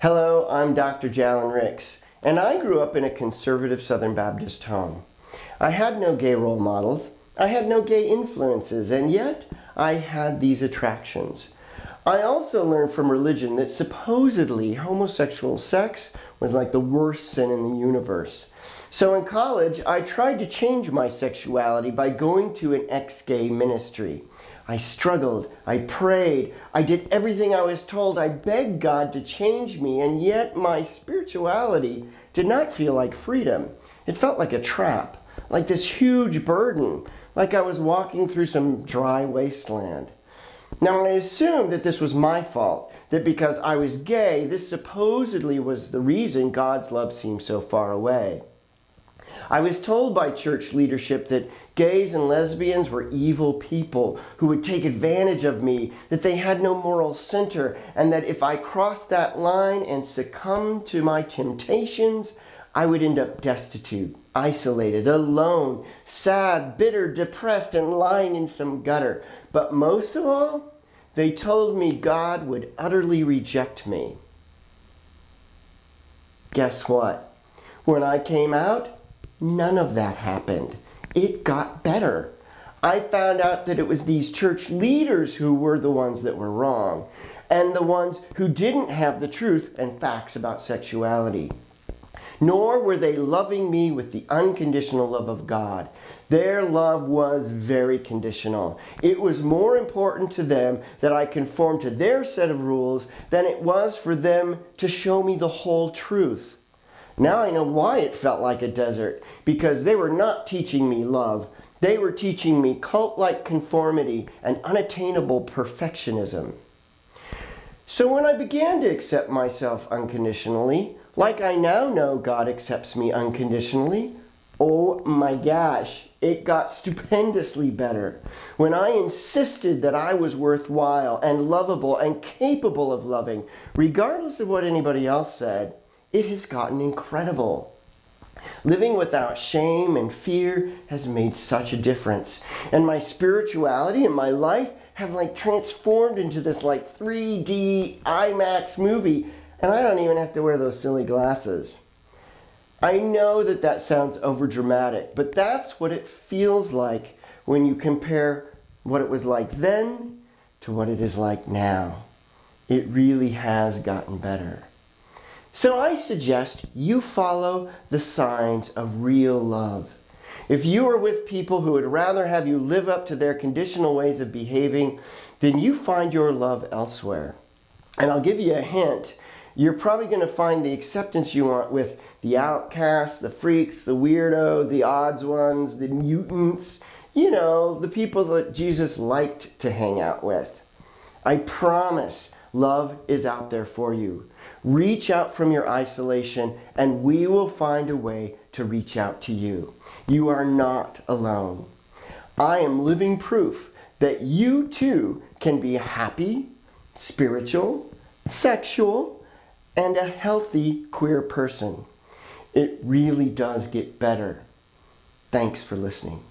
Hello, I'm Dr. Jallen Rix, and I grew up in a conservative Southern Baptist home. I had no gay role models, I had no gay influences, and yet I had these attractions. I also learned from religion that supposedly homosexual sex was like the worst sin in the universe. So in college, I tried to change my sexuality by going to an ex-gay ministry. I struggled, I prayed, I did everything I was told, I begged God to change me, and yet my spirituality did not feel like freedom. It felt like a trap, like this huge burden, like I was walking through some dry wasteland. Now, I assumed that this was my fault, that because I was gay, this supposedly was the reason God's love seemed so far away. I was told by church leadership that gays and lesbians were evil people who would take advantage of me, that they had no moral center, and that if I crossed that line and succumbed to my temptations, I would end up destitute, isolated, alone, sad, bitter, depressed, and lying in some gutter. But most of all, they told me God would utterly reject me. Guess what? When I came out, none of that happened. It got better. I found out that it was these church leaders who were the ones that were wrong, and the ones who didn't have the truth and facts about sexuality. Nor were they loving me with the unconditional love of God. Their love was very conditional. It was more important to them that I conform to their set of rules than it was for them to show me the whole truth. Now I know why it felt like a desert, because they were not teaching me love. They were teaching me cult-like conformity and unattainable perfectionism. So when I began to accept myself unconditionally, like I now know God accepts me unconditionally, oh my gosh, it got stupendously better. When I insisted that I was worthwhile and lovable and capable of loving, regardless of what anybody else said, it has gotten incredible. Living without shame and fear has made such a difference. And my spirituality and my life have transformed into this 3D IMAX movie, and I don't even have to wear those silly glasses. I know that that sounds overdramatic, but that's what it feels like when you compare what it was like then to what it is like now. It really has gotten better. So I suggest you follow the signs of real love. If you are with people who would rather have you live up to their conditional ways of behaving, then you find your love elsewhere. And I'll give you a hint. You're probably going to find the acceptance you want with the outcasts, the freaks, the weirdo, the odds ones, the mutants. You know, the people that Jesus liked to hang out with. I promise love is out there for you. Reach out from your isolation and we will find a way to reach out to you. You are not alone. I am living proof that you too can be happy, spiritual, sexual, and a healthy queer person. It really does get better. Thanks for listening.